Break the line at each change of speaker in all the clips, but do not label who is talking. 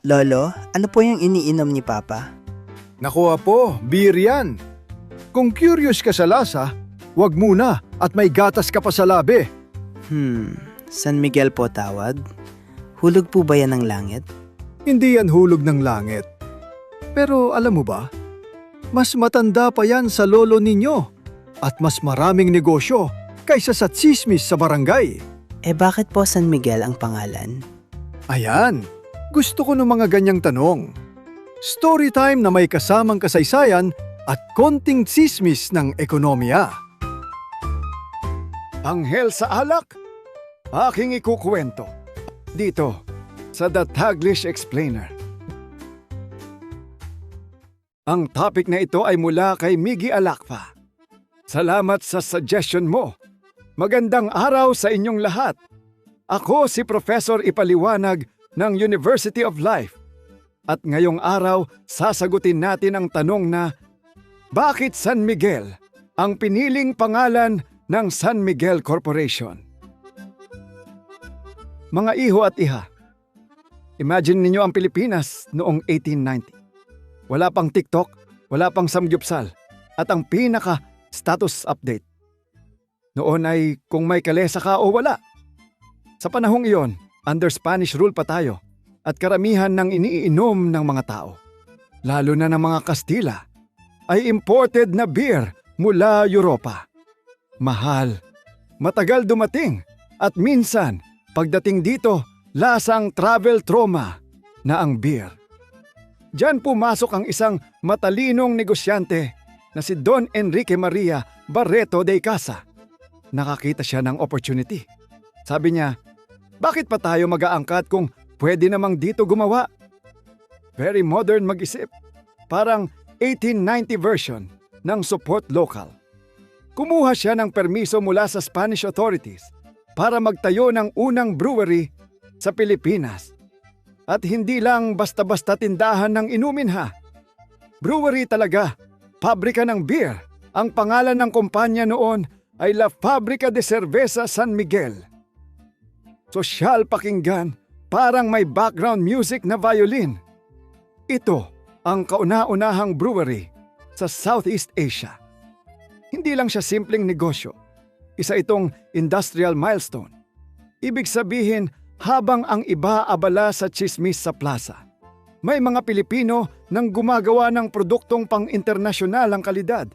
Lolo, ano po yung iniinom ni Papa?
Naku apo, beer yan. Kung curious ka sa lasa, wag muna at may gatas ka pa sa labi.
San Miguel po tawag? Hulog po ba yan ng langit?
Hindi yan hulog ng langit. Pero alam mo ba, mas matanda pa yan sa lolo ninyo at mas maraming negosyo kaysa sa tsismis sa barangay.
Bakit po San Miguel ang pangalan?
Ayan, gusto ko ng mga ganyang tanong. Story time na may kasamang kasaysayan at konting tsismis ng ekonomiya. Anghel sa alak? Aking ikukwento. Dito, sa The Taglish Explainer. Ang topic na ito ay mula kay Miggy Alakfa. Salamat sa suggestion mo. Magandang araw sa inyong lahat. Ako si Professor Ipaliwanag ng University of Life. At ngayong araw, sasagutin natin ang tanong na, bakit San Miguel ang piniling pangalan ng San Miguel Corporation? Mga iho at iha, imagine ninyo ang Pilipinas noong 1890. Wala pang TikTok, wala pang samgyupsal, at ang pinaka-status update. Noon ay kung may kalesa ka o wala. Sa panahong iyon, under Spanish rule pa tayo at karamihan ng iniinom ng mga tao, lalo na ng mga Kastila, ay imported na beer mula Europa. Mahal, matagal dumating at minsan pagdating dito, lasang travel trauma na ang beer. Diyan pumasok ang isang matalinong negosyante na si Don Enrique Maria Barreto de Casa. Nakakita siya ng opportunity. Sabi niya, bakit pa tayo mag-aangkat kung pwede namang dito gumawa? Very modern mag-isip. Parang 1890 version ng support local. Kumuha siya ng permiso mula sa Spanish authorities para magtayo ng unang brewery sa Pilipinas. At hindi lang basta-basta tindahan ng inumin ha. Brewery talaga, pabrika ng beer. Ang pangalan ng kumpanya noon ay La Fábrica de Cerveza San Miguel. Sosyal pakinggan, parang may background music na violin. Ito ang kauna-unahang brewery sa Southeast Asia. Hindi lang siya simpleng negosyo. Isa itong industrial milestone. Ibig sabihin, habang ang iba abala sa tsismis sa plaza, may mga Pilipino nang gumagawa ng produktong pang-internasyonal ang kalidad.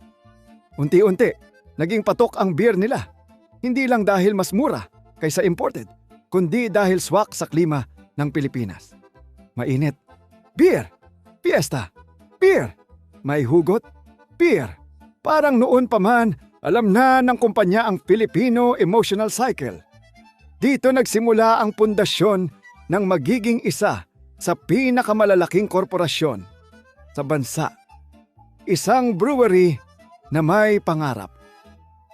Unti-unti, naging patok ang beer nila. Hindi lang dahil mas mura kaysa imported, kundi dahil swak sa klima ng Pilipinas. Mainit, beer. Fiesta, beer. May hugot, beer. Parang noon pa man, alam na ng kumpanya ang Filipino Emotional Cycle. Dito nagsimula ang pundasyon ng magiging isa sa pinakamalalaking korporasyon sa bansa. Isang brewery na may pangarap.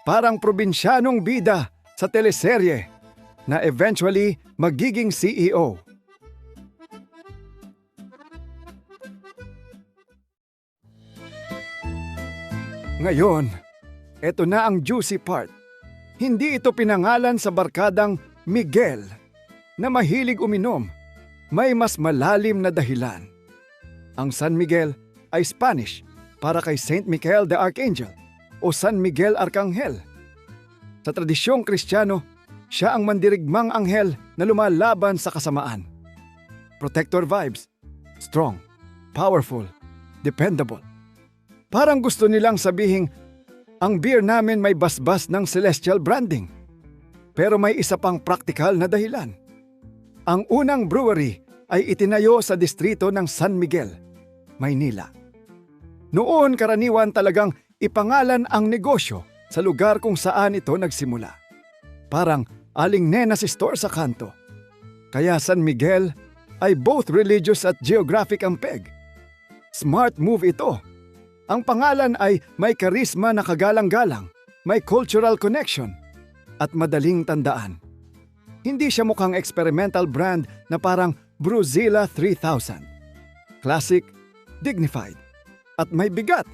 Parang probinsyanong bida sa teleserye na eventually magiging CEO. Ngayon, eto na ang juicy part. Hindi ito pinangalan sa barkadang Miguel na mahilig uminom. May mas malalim na dahilan. Ang San Miguel ay Spanish para kay Saint Michael the Archangel o San Miguel Arcangel. Sa tradisyong Kristiyano, siya ang mandirigmang anghel na lumalaban sa kasamaan. Protector vibes, strong, powerful, dependable. Parang gusto nilang sabihin, ang beer namin may basbas ng celestial branding. Pero may isa pang praktikal na dahilan. Ang unang brewery ay itinayo sa distrito ng San Miguel, Maynila. Noon karaniwan talagang ipangalan ang negosyo sa lugar kung saan ito nagsimula. Parang aling nenas store sa kanto. Kaya San Miguel ay both religious at geographic ang peg. Smart move ito. Ang pangalan ay may karisma na kagalang-galang, may cultural connection, at madaling tandaan. Hindi siya mukhang experimental brand na parang Brewzilla 3000. Classic, dignified, at may bigat.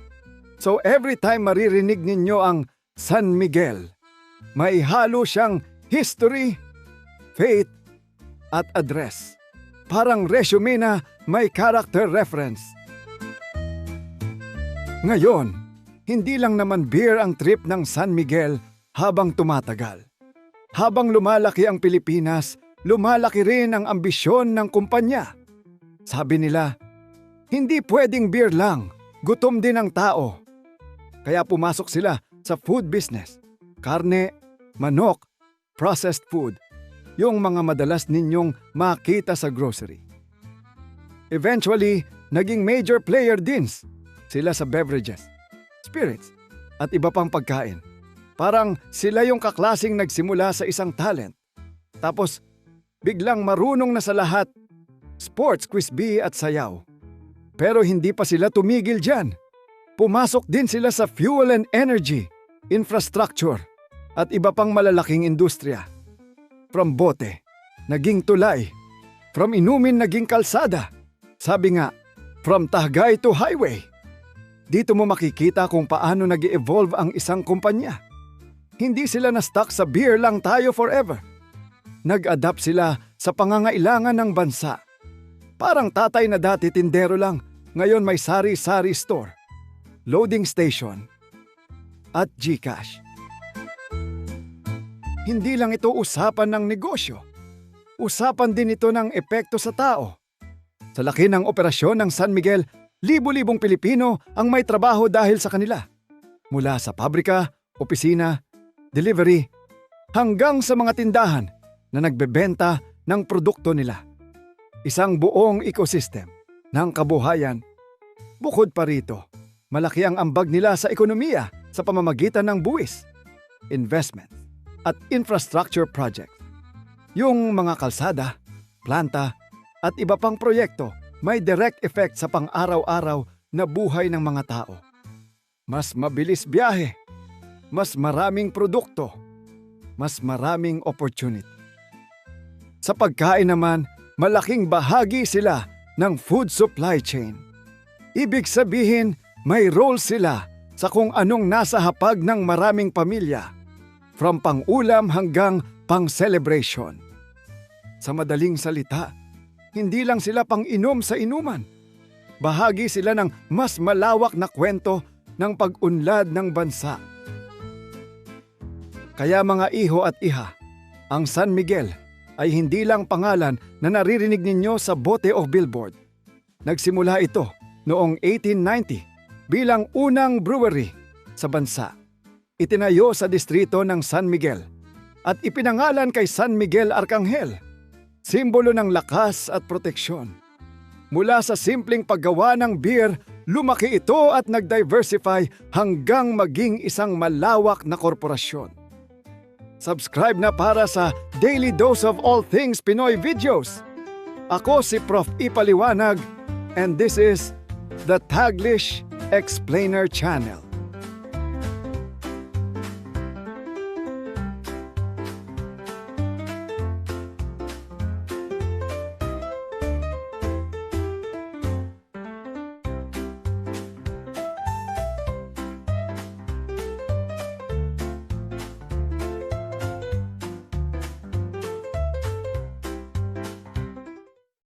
So every time maririnig ninyo ang San Miguel, may halo siyang history, faith, at address. Parang resume na may character reference. Ngayon, hindi lang naman beer ang trip ng San Miguel habang tumatagal. Habang lumalaki ang Pilipinas, lumalaki rin ang ambisyon ng kumpanya. Sabi nila, hindi pwedeng beer lang, gutom din ang tao. Kaya pumasok sila sa food business. Karne, manok, processed food, yung mga madalas ninyong makita sa grocery. Eventually, naging major player din sila sa beverages, spirits, at iba pang pagkain. Parang sila yung kaklasing nagsimula sa isang talent. Tapos, biglang marunong na sa lahat, sports, quiz bee at sayaw. Pero hindi pa sila tumigil dyan. Pumasok din sila sa fuel and energy, infrastructure, at iba pang malalaking industriya. From bote, naging tulay. From inumin, naging kalsada. Sabi nga, from Tahgay to highway. Dito mo makikita kung paano nag-evolve ang isang kumpanya. Hindi sila na-stuck sa beer lang tayo forever. Nag-adapt sila sa pangangailangan ng bansa. Parang tatay na dati tindero lang, ngayon may sari-sari store, loading station, at GCash. Hindi lang ito usapan ng negosyo. Usapan din ito ng epekto sa tao. Sa laki ng operasyon ng San Miguel, libo-libong Pilipino ang may trabaho dahil sa kanila. Mula sa pabrika, opisina, delivery, hanggang sa mga tindahan na nagbebenta ng produkto nila. Isang buong ecosystem ng kabuhayan. Bukod pa rito, malaki ang ambag nila sa ekonomiya sa pamamagitan ng buwis, investment, at infrastructure projects. Yung mga kalsada, planta, at iba pang proyekto may direct effect sa pang-araw-araw na buhay ng mga tao. Mas mabilis biyahe, mas maraming produkto, mas maraming opportunity. Sa pagkain naman, malaking bahagi sila ng food supply chain. Ibig sabihin, may role sila sa kung anong nasa hapag ng maraming pamilya, from pang-ulam hanggang pang-celebration. Sa madaling salita, hindi lang sila pang-inom sa inuman. Bahagi sila ng mas malawak na kwento ng pag-unlad ng bansa. Kaya mga iho at iha, ang San Miguel ay hindi lang pangalan na naririnig ninyo sa bote o billboard. Nagsimula ito noong 1890 bilang unang brewery sa bansa. Itinayo sa distrito ng San Miguel at ipinangalan kay San Miguel Arcangel, simbolo ng lakas at proteksyon. Mula sa simpleng paggawa ng beer, lumaki ito at nag-diversify hanggang maging isang malawak na korporasyon. Subscribe na para sa Daily Dose of All Things Pinoy videos. Ako si Prof. Ipaliwanag and this is the Taglish Explainer Channel.